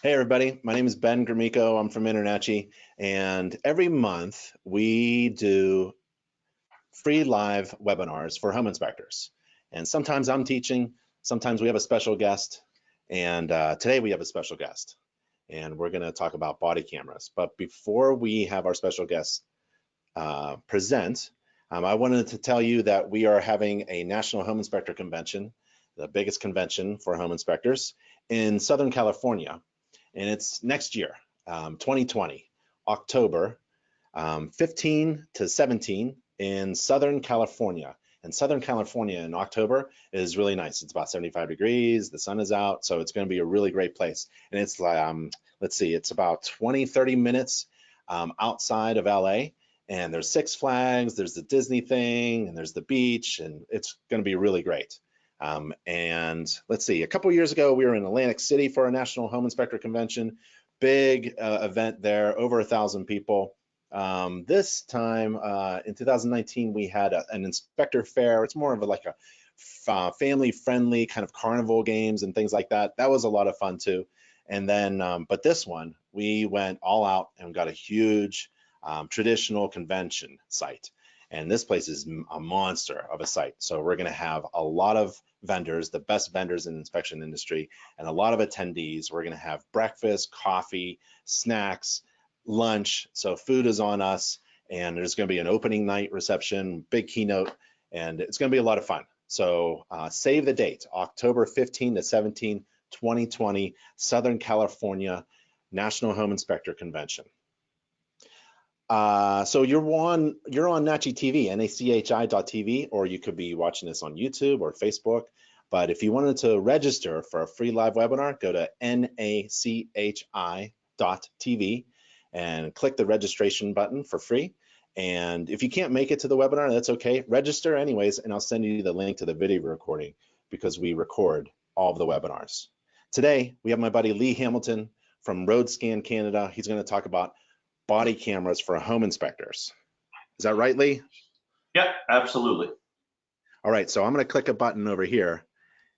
Hey everybody, my name is Ben Grimico. I'm from InterNACHI, and every month we do free live webinars for home inspectors. And sometimes I'm teaching, sometimes we have a special guest, and today we have a special guest, and we're going to talk about body cameras. But before we have our special guest present, I wanted to tell you that we are having a National Home Inspector Convention, the biggest convention for home inspectors in Southern California. And it's next year, 2020, October 15 to 17 in Southern California. And Southern California in October is really nice. It's about 75 degrees, the sun is out, so it's going to be a really great place. And it's let's see, it's about 20-30 minutes outside of LA. And there's Six Flags, there's the Disney thing, and there's the beach, and it's going to be really great. And let's see, a couple years ago, we were in Atlantic City for a National Home Inspector Convention, big event there, over 1,000 people. This time in 2019, we had an inspector fair. It's more of like a family-friendly kind of carnival games and things like that. That was a lot of fun too. And then, but this one, we went all out and got a huge traditional convention site. And this place is a monster of a site. So we're going to have a lot of vendors, the best vendors in the inspection industry, and a lot of attendees. We're going to have breakfast, coffee, snacks, lunch. So food is on us, and there's going to be an opening night reception, big keynote, and it's going to be a lot of fun. So save the date, October 15 to 17, 2020, Southern California National Home Inspector Convention. So you're on NACHI TV, NACHI.tv, or you could be watching this on YouTube or Facebook. But if you wanted to register for a free live webinar, go to NACHI.tv and click the registration button for free. And if you can't make it to the webinar, that's okay. Register anyways, and I'll send you the link to the video recording because we record all of the webinars. Today, we have my buddy Lee Hamilton from RoadScan Canada. He's going to talk about body cameras for home inspectors. Is that right, Lee? Yeah, absolutely. All right, so I'm going to click a button over here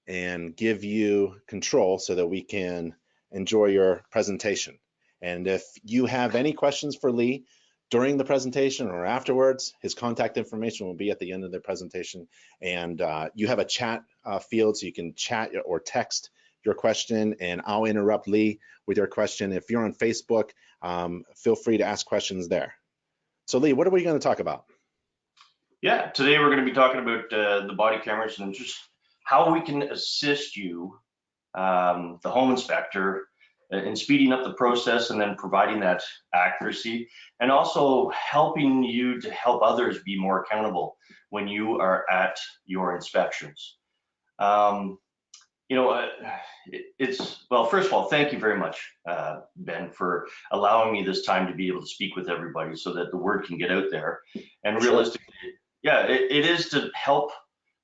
and give you control so that we can enjoy your presentation. And if you have any questions for Lee during the presentation or afterwards, his contact information will be at the end of the presentation. And you have a chat field, so you can chat or text your question, and I'll interrupt Lee with your question. If you're on Facebook, feel free to ask questions there. So Lee, what are we going to talk about? Yeah, today we're going to be talking about the body cameras and just how we can assist you, the home inspector, in speeding up the process and then providing that accuracy, and also helping you to help others be more accountable when you are at your inspections. You know, well, first of all, thank you very much, Ben, for allowing me this time to be able to speak with everybody so that the word can get out there. And realistically, yeah, it is to help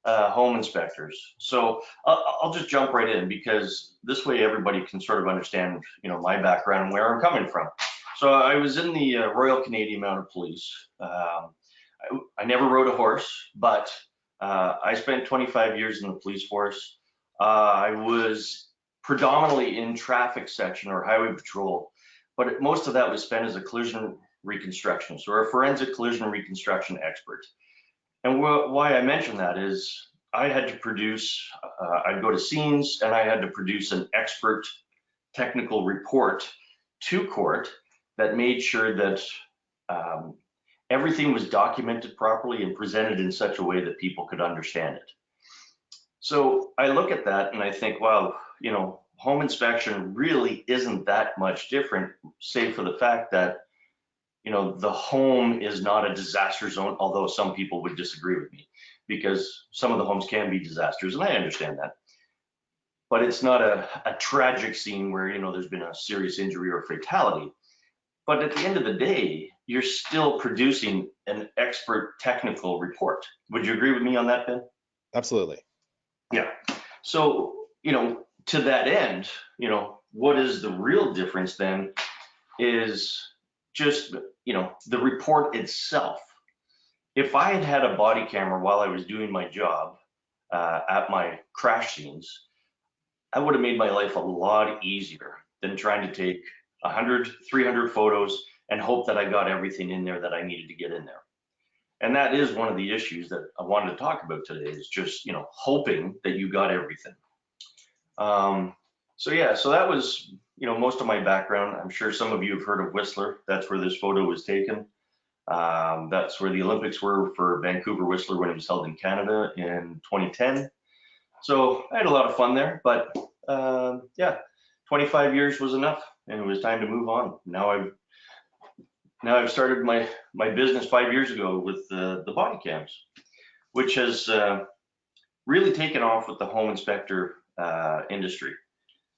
home inspectors. So I'll just jump right in because this way everybody can sort of understand, you know, my background and where I'm coming from. So I was in the Royal Canadian Mounted Police. I never rode a horse, but I spent 25 years in the police force. I was predominantly in traffic section or highway patrol, but most of that was spent as a collision reconstruction, so a forensic collision reconstruction expert. And why I mention that is I had to produce, I'd go to scenes and I had to produce an expert technical report to court that made sure that everything was documented properly and presented in such a way that people could understand it. So I look at that and I think, wow, you know, home inspection really isn't that much different, save for the fact that, you know, the home is not a disaster zone, although some people would disagree with me because some of the homes can be disasters, and I understand that. But it's not a tragic scene where, you know, there's been a serious injury or fatality. But at the end of the day, you're still producing an expert technical report. Would you agree with me on that, Ben? Absolutely. Yeah. So, you know, to that end, you know, what is the real difference then is just, you know, the report itself. If I had had a body camera while I was doing my job at my crash scenes, I would have made my life a lot easier than trying to take 100, 300 photos and hope that I got everything in there that I needed to get in there. And that is one of the issues that I wanted to talk about today, is just, hoping that you got everything. So yeah, so that was, most of my background. I'm sure some of you have heard of Whistler. That's where this photo was taken. That's where the Olympics were for Vancouver Whistler when it was held in Canada in 2010. So I had a lot of fun there, but yeah, 25 years was enough, and it was time to move on. Now I've started my business 5 years ago with the body cams, which has really taken off with the home inspector industry.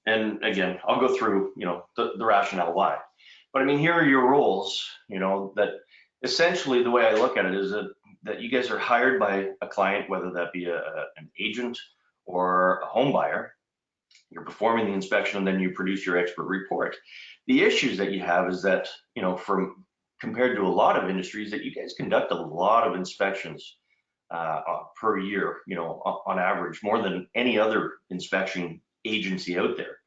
And again, I'll go through the rationale why. But I mean, here are your roles. That essentially the way I look at it is that you guys are hired by a client, whether that be an agent or a home buyer. You're performing the inspection, and then you produce your expert report. The issues that you have is that, from compared to a lot of industries, that you guys conduct a lot of inspections per year, on average, more than any other inspection agency out there,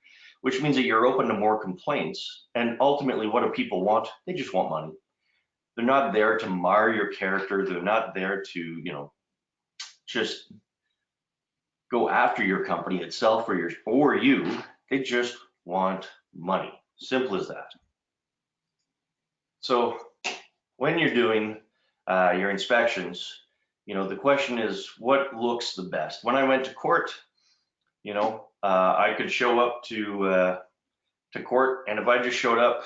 which means that you're open to more complaints. And ultimately, what do people want? They just want money. They're not there to mar your character. They're not there to, just go after your company itself or you. They just want money. Simple as that. So when you're doing your inspections, the question is, what looks the best? When I went to court, I could show up to court, and if I just showed up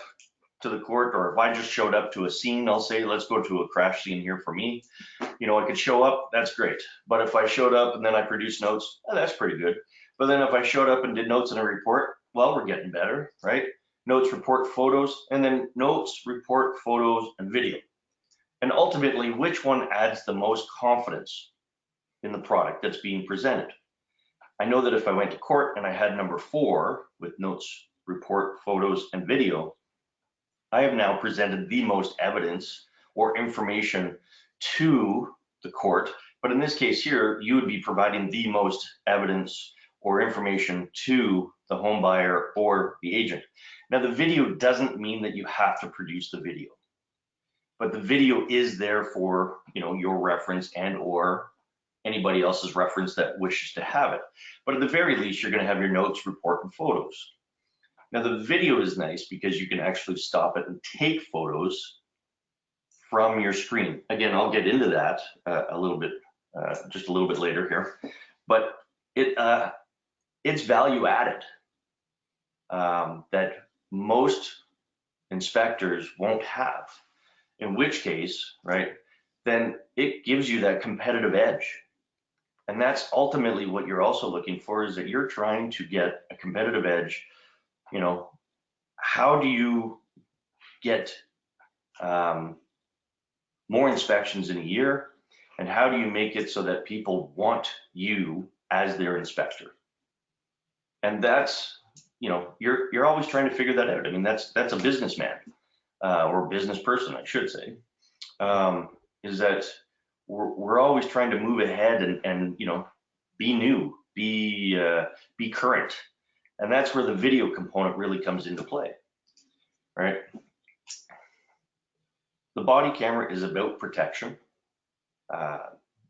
to the court, or if I just showed up to a scene, I'll say, let's go to a crash scene here for me. I could show up, that's great. But if I showed up and then I produced notes, that's pretty good. But then if I showed up and did notes in a report, well, we're getting better, right? Notes, report, photos, and then notes, report, photos, and video. And ultimately, which one adds the most confidence in the product that's being presented? I know that if I went to court and I had number 4 with notes, report, photos, and video, I have now presented the most evidence or information to the court. But in this case here, you would be providing the most evidence or information to the home buyer or the agent. Now, the video doesn't mean that you have to produce the video, but the video is there for your reference and or anybody else's reference that wishes to have it. But at the very least, you're going to have your notes, report, and photos. Now, the video is nice because you can actually stop it and take photos from your screen. Again, I'll get into that a little bit, just a little bit later here. But it's value added that most inspectors won't have. In which case, right, then it gives you that competitive edge. And that's ultimately what you're also looking for, is that you're trying to get a competitive edge. How do you get more inspections in a year, and how do you make it so that people want you as their inspector? And that's, you're always trying to figure that out. I mean, that's a businessman or business person, I should say, is that we're always trying to move ahead and be new, be current. And that's where the video component really comes into play, right? The body camera is about protection.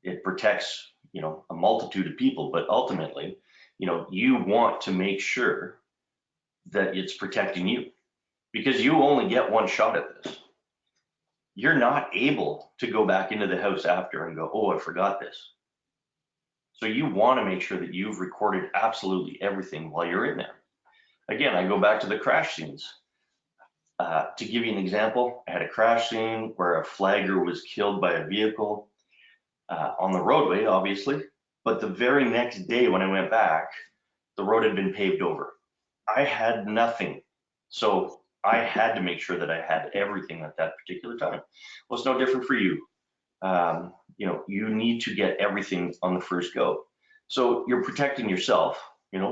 It protects, a multitude of people, but ultimately, you want to make sure that it's protecting you, because you only get one shot at this. You're not able to go back into the house after and go, oh, I forgot this. So you want to make sure that you've recorded absolutely everything while you're in there. Again, I go back to the crash scenes. To give you an example, I had a crash scene where a flagger was killed by a vehicle on the roadway, obviously, but the very next day when I went back, the road had been paved over. I had nothing. So I had to make sure that I had everything at that particular time. Well, it's no different for you. You need to get everything on the first go. So you're protecting yourself,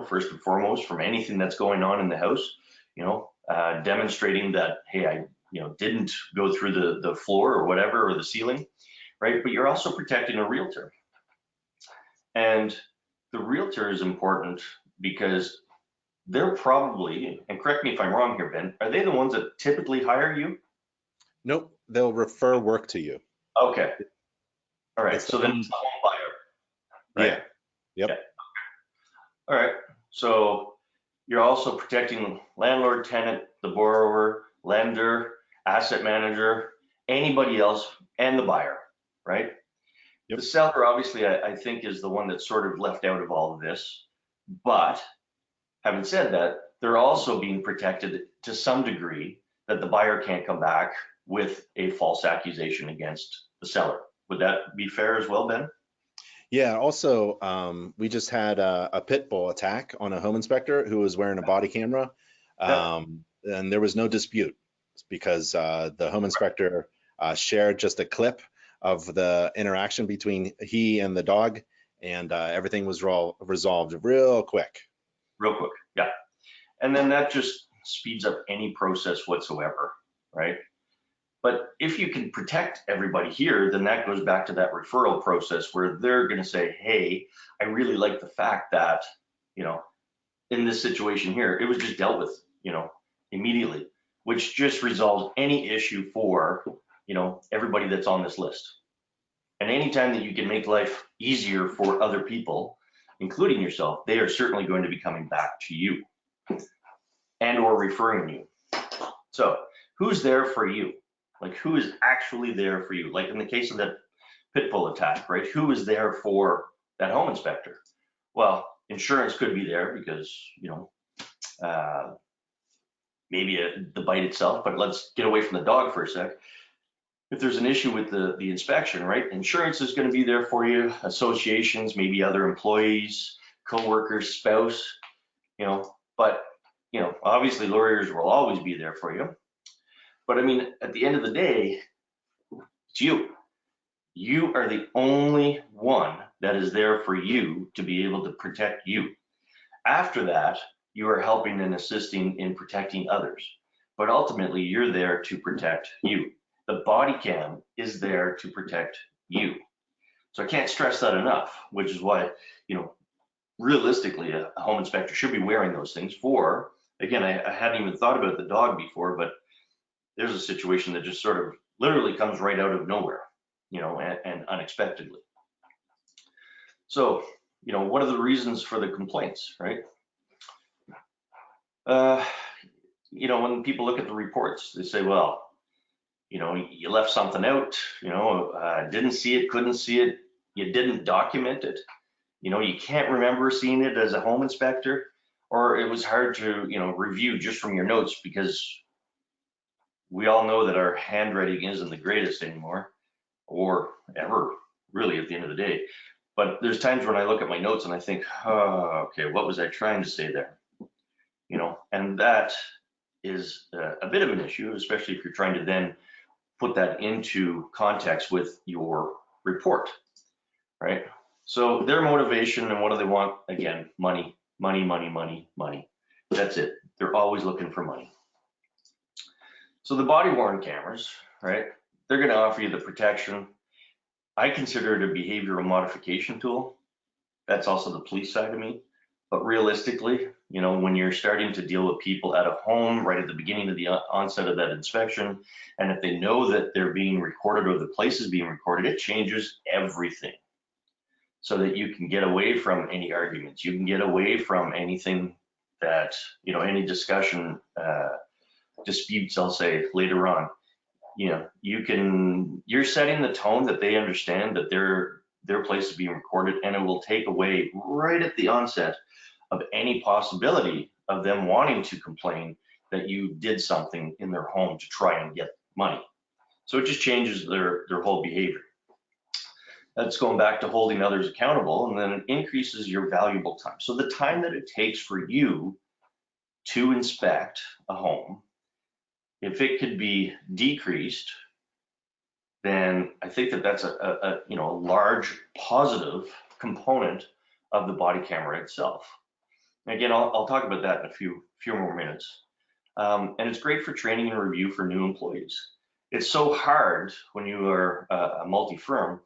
first and foremost, from anything that's going on in the house, demonstrating that, hey, I didn't go through the floor or whatever, or the ceiling, right? But you're also protecting a realtor. And the realtor is important because they're probably, and correct me if I'm wrong here, Ben, are they the ones that typically hire you? Nope, they'll refer work to you. Okay. All right. It's the So then it's home. the home buyer, right? Yeah. Yep. Yeah. All right. So you're also protecting landlord, tenant, the borrower, lender, asset manager, anybody else, and the buyer, right? Yep. The seller, obviously, I think is the one that's sort of left out of all of this. But having said that, they're also being protected to some degree that the buyer can't come back with a false accusation against the seller. Would that be fair as well, Ben? Yeah. Also, we just had a pit bull attack on a home inspector who was wearing a body camera, Yeah. and there was no dispute because the home inspector shared just a clip of the interaction between he and the dog, and everything was resolved real quick. Real quick. Yeah. And then that just speeds up any process whatsoever, right? But if you can protect everybody here, then that goes back to that referral process where they're going to say, hey, I really like the fact that, you know, in this situation here, it was just dealt with, immediately, which just resolves any issue for, everybody that's on this list. And anytime that you can make life easier for other people, including yourself, they are certainly going to be coming back to you and or referring you. So who's there for you? Like who is actually there for you? Like in the case of that pit bull attack, right? Who is there for that home inspector? Well, insurance could be there because, uh, maybe the bite itself, but let's get away from the dog for a sec. If there's an issue with the inspection, right? Insurance is going to be there for you, associations, maybe other employees, coworkers, spouse, but obviously lawyers will always be there for you. But I mean, at the end of the day, it's you. You are the only one that is there for you to be able to protect you. After that, you are helping and assisting in protecting others. But ultimately, you're there to protect you. The body cam is there to protect you. So I can't stress that enough, which is why, realistically, a home inspector should be wearing those things for, again, I hadn't even thought about the dog before, but there's a situation that just sort of literally comes right out of nowhere, and unexpectedly. So, what are the reasons for the complaints, right? When people look at the reports, they say, well, you left something out, didn't see it, couldn't see it, you didn't document it, you can't remember seeing it as a home inspector, or it was hard to, review just from your notes because we all know that our handwriting isn't the greatest anymore, or ever, really, at the end of the day. But there's times when I look at my notes and I think, oh, okay, what was I trying to say there? And that is a bit of an issue, especially if you're trying to then put that into context with your report, right? So their motivation and what do they want? Again, money, money, money, money, money. That's it. They're always looking for money. So the body worn cameras, right? They're going to offer you the protection. I consider it a behavioral modification tool. That's also the police side of me. But realistically, when you're starting to deal with people at a home right at the beginning of the onset of that inspection, and if they know that they're being recorded or the place is being recorded, it changes everything so that you can get away from any arguments. You can get away from anything that, any discussion, disputes, I'll say later on. You're setting the tone that they understand that their place is being recorded, and it will take away right at the onset of any possibility of them wanting to complain that you did something in their home to try and get money. So it just changes their whole behavior. That's going back to holding others accountable, and then it increases your valuable time. So the time that it takes for you to inspect a home, if it could be decreased, then I think that that's a large positive component of the body camera itself. Again, I'll talk about that in a few more minutes. And it's great for training and review for new employees. It's so hard when you are a multi-firm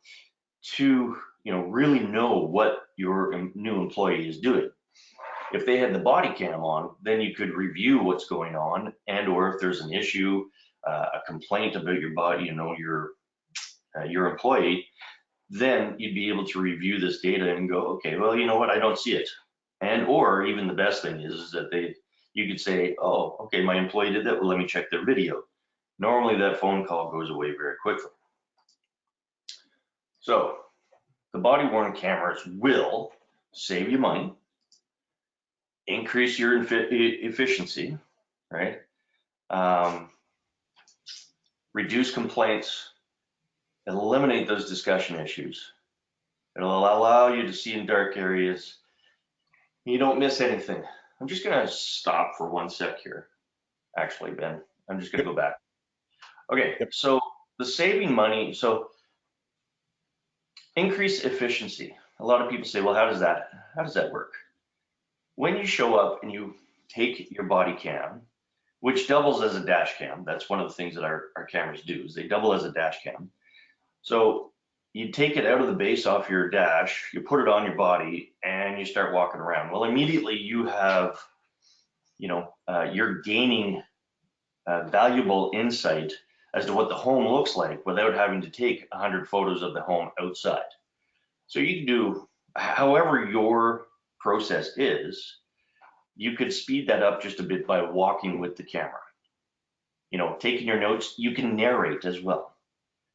to really know what your new employee is doing. If they had the body cam on, then you could review what's going on, and or if there's an issue, a complaint about your body, your employee, then you'd be able to review this data and go, okay, well, you know what, I don't see it. And or even the best thing is that you could say, oh, okay, my employee did that, well, let me check their video. Normally that phone call goes away very quickly. So the body worn cameras will save you money, increase your efficiency, right? Reduce complaints, eliminate those discussion issues. It'll allow you to see in dark areas. You don't miss anything. I'm just gonna stop for 1 sec here. Actually, Ben, I'm just gonna go back. Okay, Yep. so the saving money, so increase efficiency. A lot of people say, well, how does that work? When you show up and you take your body cam, which doubles as a dash cam, that's one of the things that our cameras do, is they double as a dash cam. So you take it out of the base off your dash, you put it on your body, and you start walking around. Well, immediately you have, you're gaining valuable insight as to what the home looks like without having to take 100 photos of the home outside. So you can do however your process is, you could speed that up just a bit by walking with the camera. Taking your notes, you can narrate as well,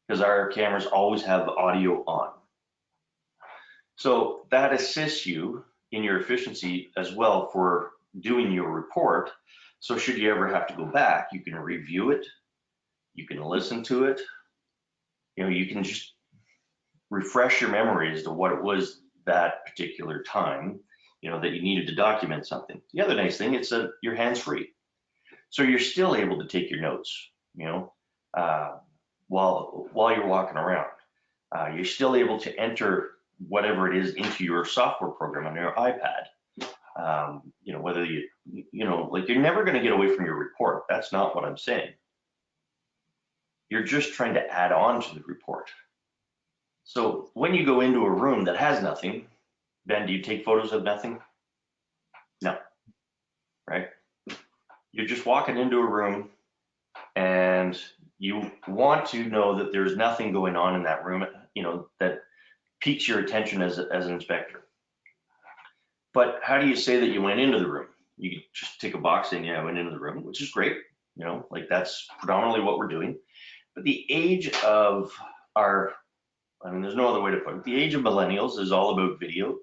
because our cameras always have audio on. So that assists you in your efficiency as well for doing your report. So should you ever have to go back, you can review it, you can listen to it, you can just refresh your memory as to what it was that particular time, that you needed to document something. The other nice thing is that you're hands-free. So you're still able to take your notes, while you're walking around. You're still able to enter whatever it is into your software program on your iPad. Whether you're never going to get away from your report. That's not what I'm saying. You're just trying to add on to the report. So when you go into a room that has nothing, Ben, do you take photos of nothing? No, right? You're just walking into a room and you want to know that there's nothing going on in that room, that piques your attention as an inspector. But how do you say that you went into the room? You can just tick a box saying, yeah, I went into the room, which is great. That's predominantly what we're doing. But the age of there's no other way to put it. The age of millennials is all about video.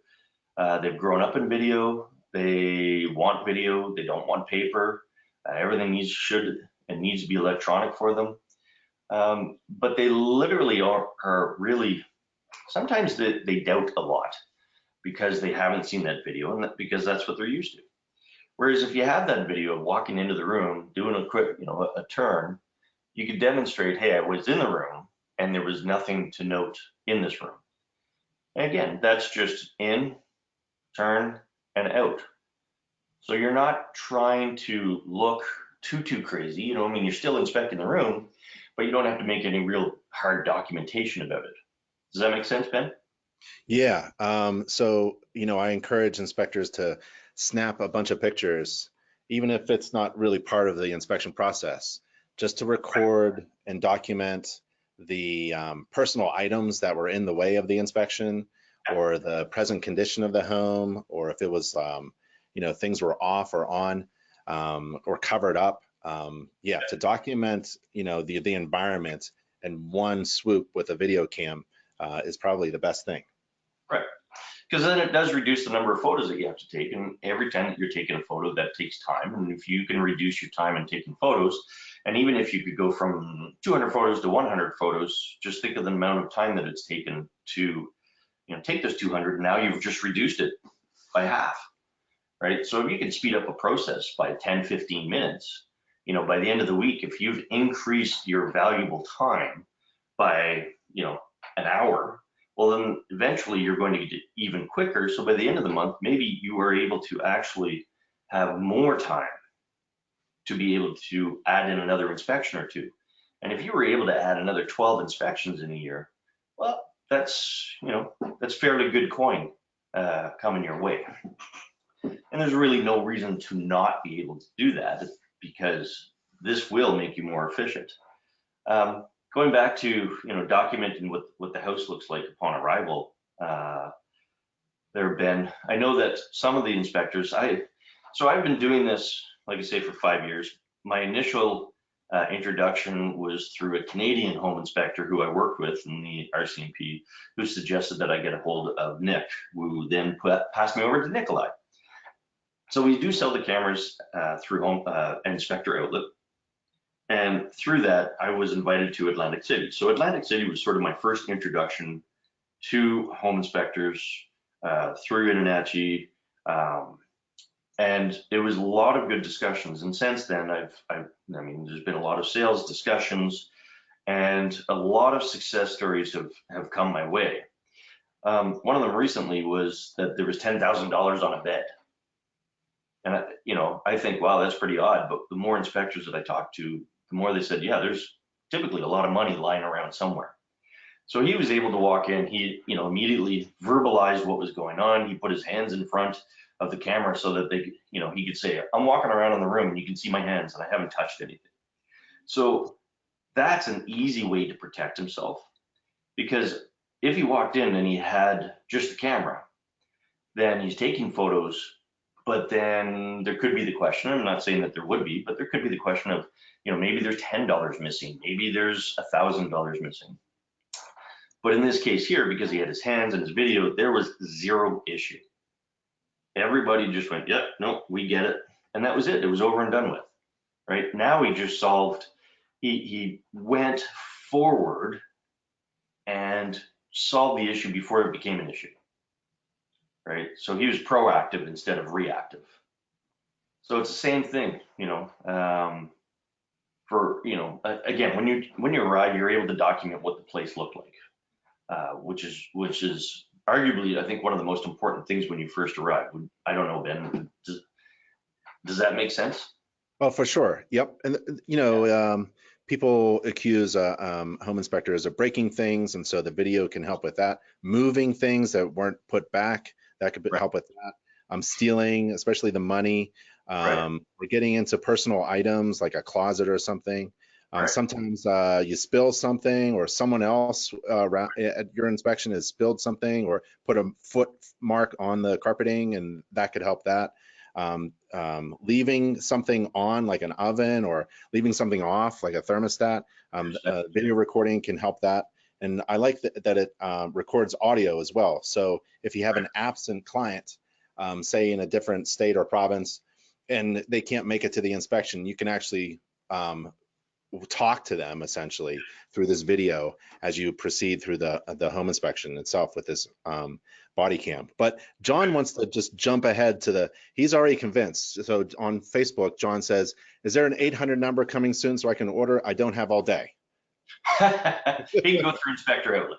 They've grown up in video. They want video. They don't want paper. Everything needs to be electronic for them. But they literally are really, sometimes they doubt a lot because they haven't seen that video, and because that's what they're used to. Whereas if you have that video of walking into the room, doing a quick, a turn, you could demonstrate, hey, I was in the room and there was nothing to note in this room. And again, that's just in, turn, and out. So you're not trying to look too crazy. You're still inspecting the room, but you don't have to make any real hard documentation about it. Does that make sense, Ben? Yeah. So, I encourage inspectors to snap a bunch of pictures, even if it's not really part of the inspection process, just to record and document the personal items that were in the way of the inspection, or the present condition of the home, or if it was, things were off or on, or covered up. To document, the environment in one swoop with a video cam is probably the best thing. Right. Because then it does reduce the number of photos that you have to take. And every time that you're taking a photo, that takes time. And if you can reduce your time in taking photos, and even if you could go from 200 photos to 100 photos, just think of the amount of time that it's taken to take those 200. Now you've just reduced it by half, right? So if you can speed up a process by 10, 15 minutes, by the end of the week, if you've increased your valuable time by, an hour, well, then eventually you're going to get even quicker. So by the end of the month, maybe you are able to actually have more time to be able to add in another inspection or two. And if you were able to add another 12 inspections in a year, well, that's fairly good coin coming your way. And there's really no reason to not be able to do that, because this will make you more efficient. Going back to, documenting what the house looks like upon arrival, there have been, I know that some of the inspectors, so I've been doing this, like I say, for 5 years. My initial introduction was through a Canadian home inspector who I worked with in the RCMP, who suggested that I get a hold of Nick, who then passed me over to Nikolai. So we do sell the cameras through an inspector outlet. And through that, I was invited to Atlantic City. So Atlantic City was sort of my first introduction to home inspectors through InterNACHI. And it was a lot of good discussions. And since then, I mean, there's been a lot of sales discussions, and a lot of success stories have come my way. One of them recently was that there was $10,000 on a bed. And I think, wow, that's pretty odd. But the more inspectors that I talked to, the more they said, yeah, there's typically a lot of money lying around somewhere. So he was able to walk in. He, immediately verbalized what was going on. He put his hands in front of the camera so that he could say, I'm walking around in the room and you can see my hands and I haven't touched anything. So that's an easy way to protect himself, because if he walked in and he had just the camera, then he's taking photos. But then there could be the question, I'm not saying that there would be, but there could be the question of, maybe there's $10 missing, maybe there's $1,000 missing. But in this case here, because he had his hands and his video, there was zero issue. Everybody just went, yep, no, we get it. And that was it. It was over and done with, right? Now he just solved, he went forward and solved the issue before it became an issue. Right? So he was proactive instead of reactive. So it's the same thing, again, when you arrive, you're able to document what the place looked like, which is arguably, I think, one of the most important things when you first arrive. I don't know, Ben, does that make sense? Oh, for sure. Yep. And people accuse home inspectors of breaking things, and so the video can help with that. Moving things that weren't put back, that could help with that. Stealing, especially the money. We're getting into personal items like a closet or something. Sometimes you spill something, or someone else at your inspection has spilled something or put a foot mark on the carpeting, and that could help that. Leaving something on, like an oven, or leaving something off, like a thermostat. Video recording can help that. And I like that it records audio as well. So if you have an absent client, say in a different state or province, and they can't make it to the inspection, you can actually talk to them essentially through this video as you proceed through the home inspection itself with this body cam. But John wants to just jump ahead to he's already convinced. So on Facebook, John says, is there an 800 number coming soon so I can order? I don't have all day. He can go through Inspector Outlet.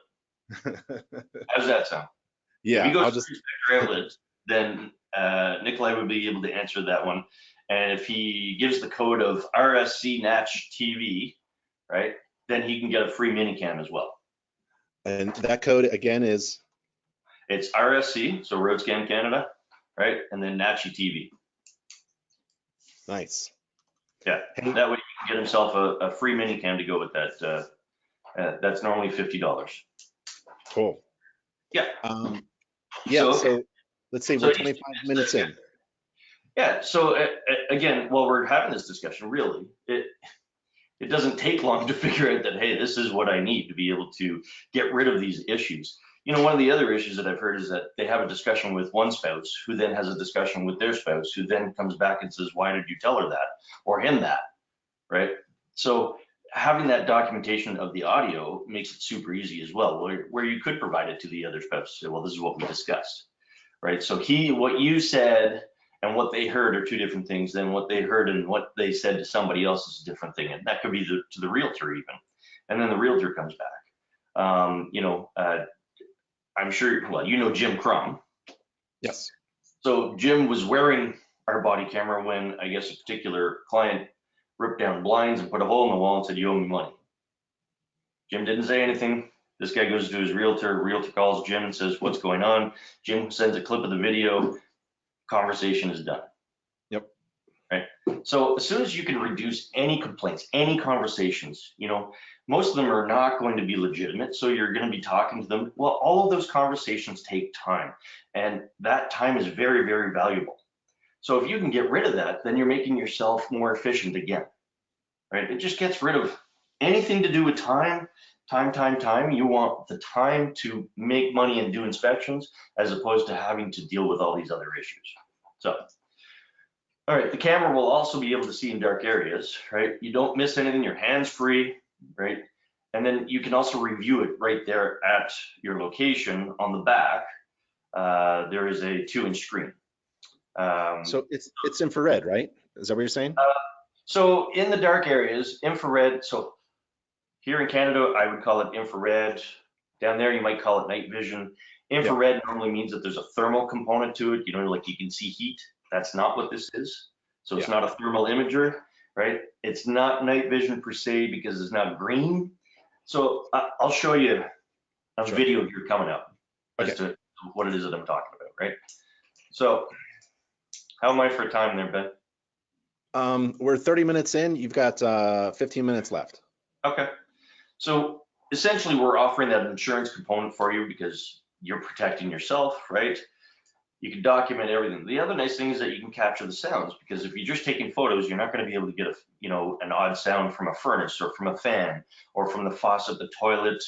How does that sound? Yeah, if he goes through Inspector Outlet, then Nikolai would be able to answer that one. And if he gives the code of RSC-NACH TV, right, then he can get a free minicam as well. And that code again is? It's RSC, so RoadScan Canada, right, and then NACHI TV. Nice. Yeah, that way he can get himself a free minicam to go with that. That's normally $50. Cool. Yeah. So let's see, we're 25 minutes in. Yeah, so again, while we're having this discussion, really, it doesn't take long to figure out that, hey, this is what I need to be able to get rid of these issues. One of the other issues that I've heard is that they have a discussion with one spouse who then has a discussion with their spouse, who then comes back and says, why did you tell her that or him that, right? So having that documentation of the audio makes it super easy as well, where you could provide it to the other spouse. Say, well, this is what we discussed, right? So what you said and what they heard are two different things. Then what they heard and what they said to somebody else is a different thing. And that could be to the realtor even. And then the realtor comes back. I'm sure, well, Jim Crum. Yes. So Jim was wearing our body camera when I guess a particular client ripped down blinds and put a hole in the wall and said, you owe me money. Jim didn't say anything. This guy goes to his realtor. Realtor calls Jim and says, what's going on? Jim sends a clip of the video. conversation is done. Yep. Right. So as soon as you can reduce any complaints, any conversations, most of them are not going to be legitimate. So you're going to be talking to them. Well, all of those conversations take time, and that time is very, very valuable. So if you can get rid of that, then you're making yourself more efficient again, right? It just gets rid of anything to do with time. You want the time to make money and do inspections as opposed to having to deal with all these other issues. So, all right, the camera will also be able to see in dark areas, right? You don't miss anything, your hands free, right? And then you can also review it right there at your location on the back. There is a 2-inch screen. So it's infrared, right? Is that what you're saying? So in the dark areas, infrared, so here in Canada, I would call it infrared. Down there, you might call it night vision. Infrared normally means that there's a thermal component to it, like you can see heat. That's not what this is. So it's not a thermal imager, right? It's not night vision per se because it's not green. So I'll show you a video here coming up as to what it is that I'm talking about, right? So how am I for time there, Ben? We're 30 minutes in. You've got 15 minutes left. Okay. So essentially, we're offering that insurance component for you because you're protecting yourself, right? You can document everything. The other nice thing is that you can capture the sounds, because if you're just taking photos, you're not going to be able to get an odd sound from a furnace or from a fan or from the faucet, the toilet,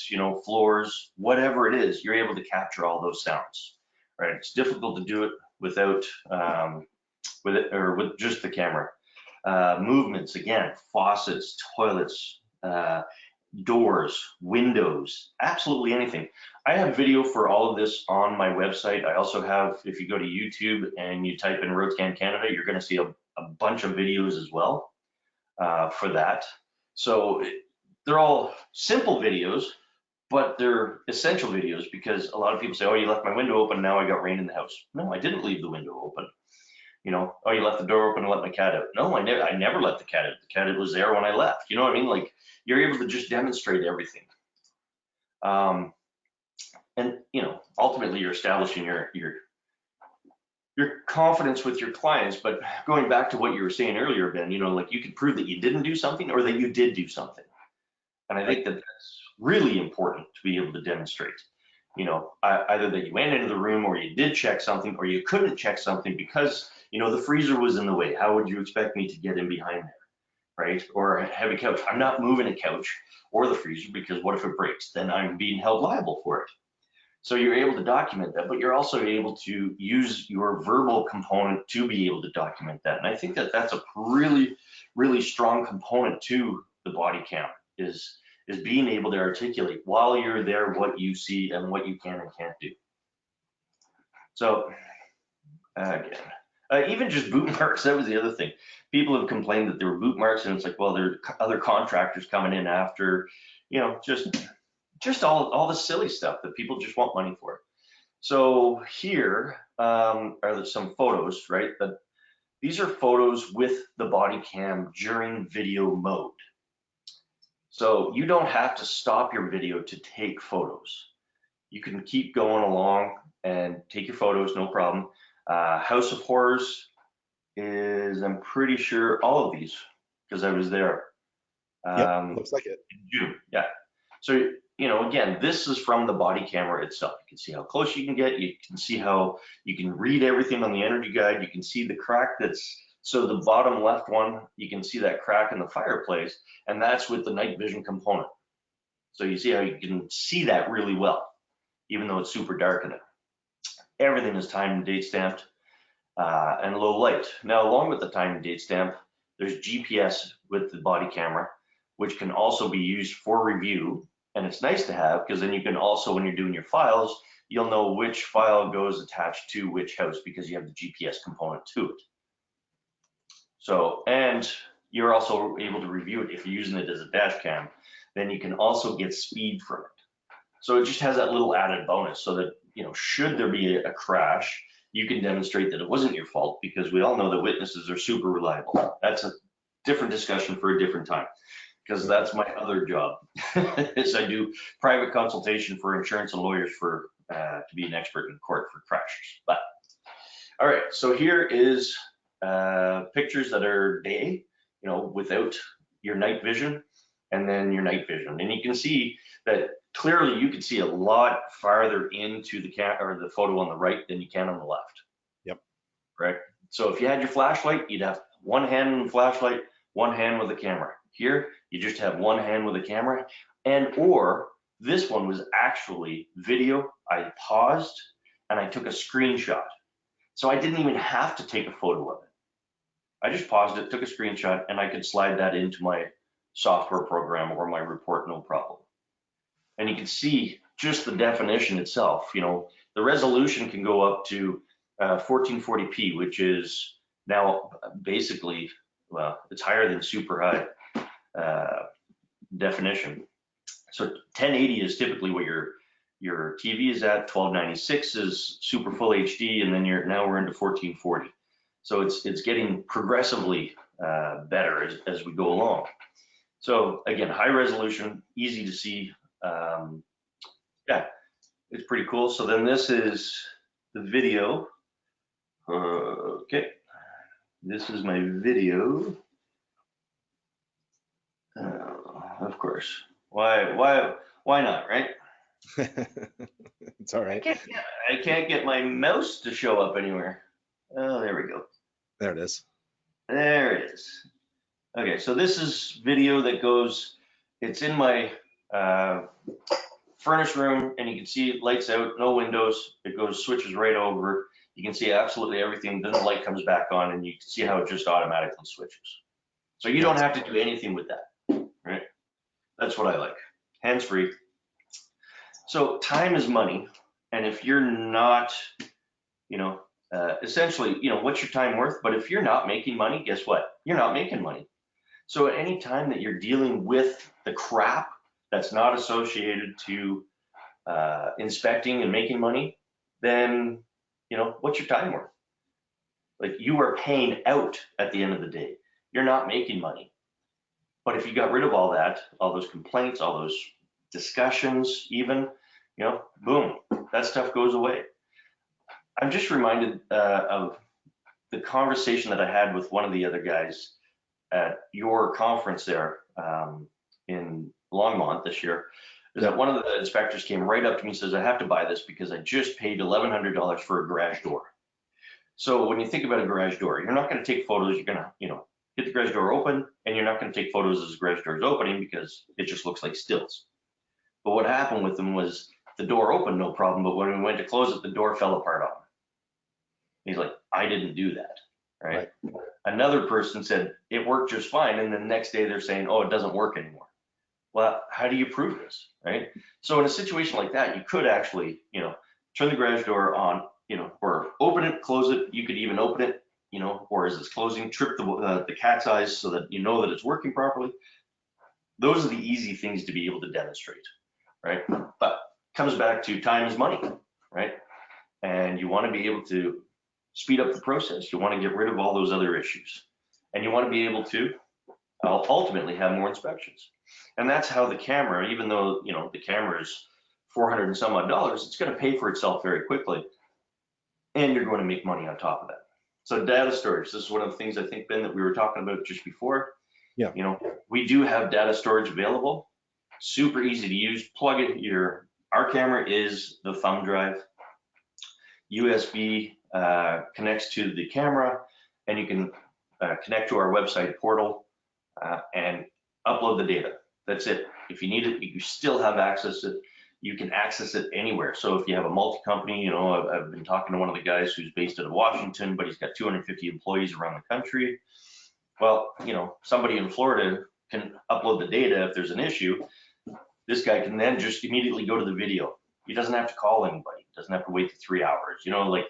floors, whatever it is. You're able to capture all those sounds, right? It's difficult to do it without with just the camera. Movements, again, faucets, toilets, doors, windows, absolutely anything. I have video for all of this on my website. I also have, if you go to YouTube and you type in RoadScan Canada, you're going to see a bunch of videos as well for that. So they're all simple videos, but they're essential videos, because a lot of people say, oh, you left my window open, now I got rain in the house. No, I didn't leave the window open. Oh, you left the door open and let my cat out. No, I never let the cat out. The cat was there when I left. You know what I mean? Like, you're able to just demonstrate everything. And ultimately you're establishing your confidence with your clients. But going back to what you were saying earlier, Ben, like, you can prove that you didn't do something or that you did do something. And I think that that's really important to be able to demonstrate. Either that you went into the room, or you did check something, or you couldn't check something because the freezer was in the way. How would you expect me to get in behind there, right? Or a heavy couch. I'm not moving a couch or the freezer, because what if it breaks? Then I'm being held liable for it. So you're able to document that, but you're also able to use your verbal component to be able to document that. And I think that that's a really, really strong component to the body cam, is being able to articulate while you're there what you see and what you can and can't do. So again, even just boot marks, that was the other thing. People have complained that there were boot marks, and it's like, well, there are other contractors coming in after, just all the silly stuff that people just want money for. So here are some photos, right? These are photos with the body cam during video mode. So you don't have to stop your video to take photos. You can keep going along and take your photos, no problem. House of Horrors is, I'm pretty sure, all of these, because I was there. Looks like it. In June, yeah. So, again, this is from the body camera itself. You can see how close you can get. You can see how you can read everything on the energy guide. You can see the crack so the bottom left one, you can see that crack in the fireplace, and that's with the night vision component. So you see how you can see that really well, even though it's super dark in it. Everything is time and date stamped and low light. Now, along with the time and date stamp, there's GPS with the body camera, which can also be used for review. And it's nice to have, because then you can also, when you're doing your files, you'll know which file goes attached to which house, because you have the GPS component to it. So, and you're also able to review it if you're using it as a dash cam. Then you can also get speed from it. So it just has that little added bonus, so that, should there be a crash, you can demonstrate that it wasn't your fault, because we all know that witnesses are super reliable. That's a different discussion for a different time, because that's my other job. Is I do private consultation for insurance and lawyers to be an expert in court for crashes. But All right, so here is pictures that are day, without your night vision, and then your night vision. And you can see that clearly you can see a lot farther into the photo on the right than you can on the left. Yep. Right? So if you had your flashlight, you'd have one hand in the flashlight, one hand with the camera. Here, you just have one hand with the camera, or this one was actually video. I paused and I took a screenshot. So I didn't even have to take a photo of it. I just paused it, took a screenshot, and I could slide that into my software program or my report, no problem. And you can see just the definition itself. The resolution can go up to 1440p, which is now basically, well, it's higher than super high definition. So 1080 is typically what your TV is at. 1296 is super full HD, and then now we're into 1440. So it's getting progressively better as we go along. So again, high resolution, easy to see. Yeah, it's pretty cool. So then this is the video. Okay, this is my video. Of course. Why not, right? It's all right. I can't get my mouse to show up anywhere. Oh, there we go. There it is. There it is. Okay, so this is video that goes, it's in my furnace room, and you can see it lights out, no windows. It goes, switches right over. You can see absolutely everything. Then the light comes back on, and you can see how it just automatically switches. So you don't have to do anything with that, right? That's what I like. Hands-free. So time is money, and if you're not, essentially, what's your time worth? But if you're not making money, guess what? You're not making money. So at any time that you're dealing with the crap that's not associated to inspecting and making money, then, what's your time worth? Like, you are paying out at the end of the day. You're not making money. But if you got rid of all that, all those complaints, all those discussions, even, boom, that stuff goes away. I'm just reminded of the conversation that I had with one of the other guys at your conference there in Longmont this year. Is that one of the inspectors came right up to me and says, I have to buy this because I just paid $1,100 for a garage door. So when you think about a garage door, you're not going to take photos. You're going to, get the garage door open, and you're not going to take photos as the garage door is opening because it just looks like stills. But what happened with them was the door opened, no problem. But when we went to close it, the door fell apart on him. He's like, I didn't do that, right? Another person said it worked just fine, and the next day they're saying, oh, it doesn't work anymore. Well, how do you prove this, right? So in a situation like that, you could actually, turn the garage door on, or open it, close it. You could even open it, or as it's closing, trip the cat's eyes so that you know that it's working properly. Those are the easy things to be able to demonstrate, right? But comes back to time is money, right? And you want to be able to speed up the process. You want to get rid of all those other issues, and you want to be able to ultimately have more inspections. And that's how the camera, even though the camera is $400 and some odd, it's going to pay for itself very quickly, and you're going to make money on top of that. So data storage, this is one of the things I think, Ben, that we were talking about just before. Yeah. We do have data storage available. Super easy to use. Plug it. Our camera is the thumb drive. USB connects to the camera, and you can connect to our website portal and upload the data. That's it. If you need it, you still have access to it. You can access it anywhere. So if you have a multi-company, I've been talking to one of the guys who's based out of Washington, but he's got 250 employees around the country. Well, somebody in Florida can upload the data if there's an issue. This guy can then just immediately go to the video. He doesn't have to call anybody. He doesn't have to wait 3 hours, like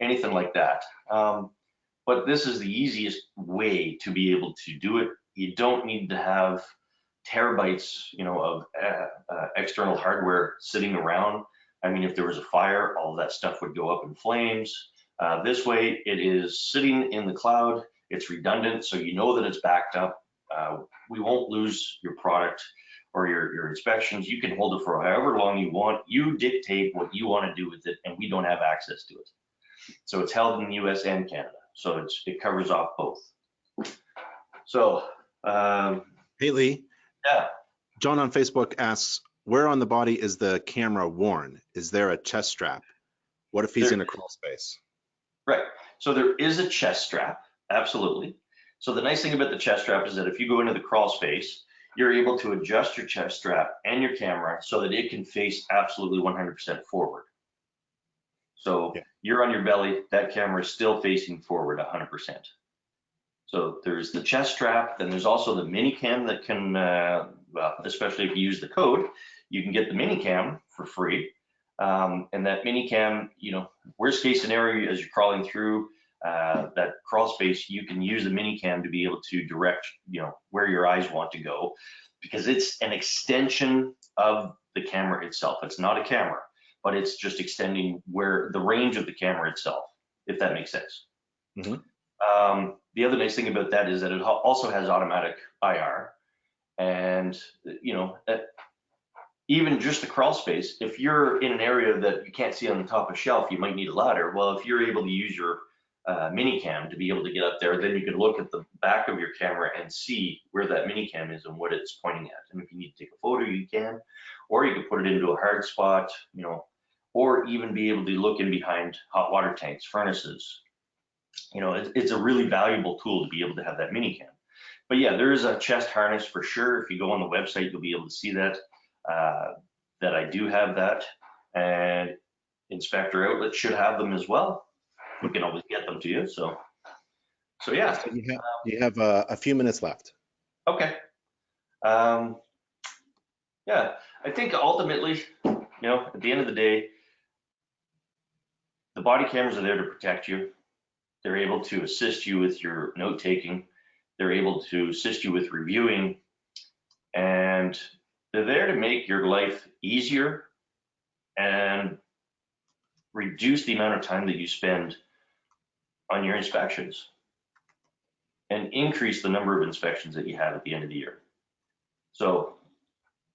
anything like that. But this is the easiest way to be able to do it. You don't need to have terabytes, of external hardware sitting around. I mean, if there was a fire, all that stuff would go up in flames. This way, it is sitting in the cloud. It's redundant, so you know that it's backed up. We won't lose your product or your inspections. You can hold it for however long you want. You dictate what you want to do with it, and we don't have access to it. So it's held in the US and Canada. So it covers off both. So, Hey, Lee. yeah. John on Facebook asks, where on the body is the camera worn? Is there a chest strap? What if he's in a crawl space? Right. So there is a chest strap, absolutely. So the nice thing about the chest strap is that if you go into the crawl space, you're able to adjust your chest strap and your camera so that it can face absolutely 100% forward. So you're on your belly, that camera is still facing forward 100%. So there's the chest strap, then there's also the mini cam that can, well, especially if you use the code, you can get the mini cam for free. And that mini cam, you know, worst case scenario, as you're crawling through that crawl space, you can use the mini cam to be able to direct, you know, where your eyes want to go, because it's an extension of the camera itself. It's not a camera, but it's just extending where the range of the camera itself, if that makes sense. Mm-hmm. The other nice thing about that is that it also has automatic IR, and you know, even just the crawl space, if you're in an area that you can't see on the top of a shelf, you might need a ladder. Well, if you're able to use your mini cam to be able to get up there, then you can look at the back of your camera and see where that mini cam is and what it's pointing at. And if you need to take a photo, you can, or you can put it into a hard spot, you know, or even be able to look in behind hot water tanks, furnaces. You know, it's a really valuable tool to be able to have that mini cam. But yeah, there is a chest harness for sure. If you go on the website, you'll be able to see that. That I do have that, and Inspector Outlet should have them as well. We can always get them to you. So yeah. So you have a few minutes left. Okay. Yeah, I think ultimately, you know, at the end of the day, the body cameras are there to protect you. They're able to assist you with your note taking. They're able to assist you with reviewing, and they're there to make your life easier and reduce the amount of time that you spend on your inspections and increase the number of inspections that you have at the end of the year. So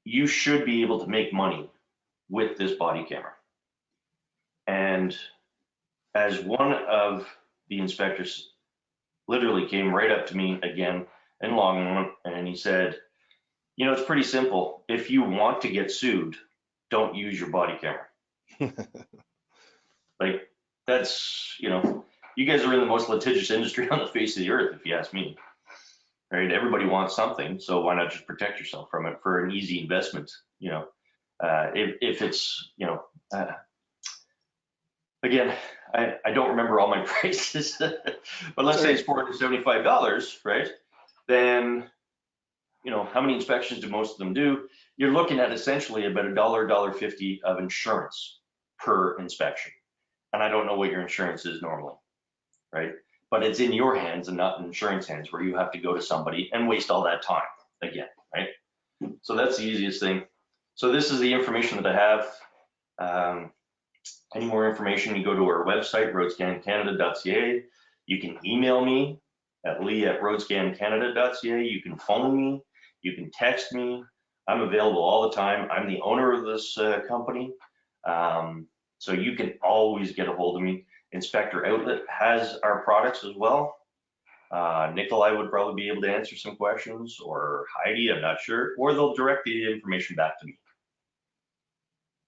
you should be able to make money with this body camera. And as one of the inspectors literally came right up to me again in Longmont, and he said, you know, it's pretty simple. If you want to get sued, don't use your body camera. Like, that's, you know, you guys are in the most litigious industry on the face of the earth, if you ask me. Right? Everybody wants something, so why not just protect yourself from it for an easy investment? You know, if it's, you know, again, I don't remember all my prices, but let's say it's $475, right? Then, you know, how many inspections do most of them do? You're looking at essentially about $1.50 of insurance per inspection. And I don't know what your insurance is normally, right? But it's in your hands and not in insurance hands, where you have to go to somebody and waste all that time again, right? So that's the easiest thing. So this is the information that I have. Any more information, you go to our website, roadscancanada.ca. You can email me at lee@roadscancanada.ca. You can phone me, you can text me. I'm available all the time. I'm the owner of this company. So you can always get a hold of me. Inspector Outlet has our products as well. Nikolai would probably be able to answer some questions, or Heidi, I'm not sure, or they'll direct the information back to me.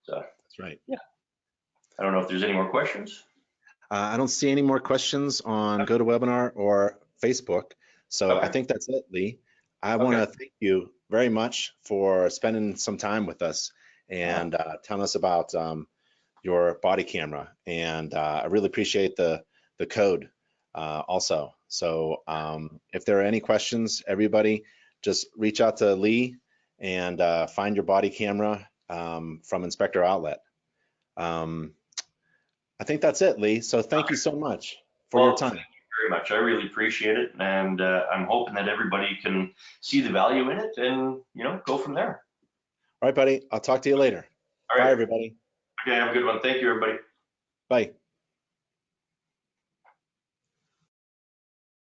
So That's right. Yeah. I don't know if there's any more questions. I don't see any more questions on GoToWebinar or Facebook. So I think that's it, Lee. I want to thank you very much for spending some time with us and telling us about your body camera. And I really appreciate the code also. So if there are any questions, everybody just reach out to Lee and find your body camera from Inspector Outlet. I think that's it, Lee. So thank you so much for your time. Thank you very much. I really appreciate it. And I'm hoping that everybody can see the value in it and, you know, go from there. All right, buddy. I'll talk to you later. All right. Bye, everybody. Okay, have a good one. Thank you, everybody. Bye.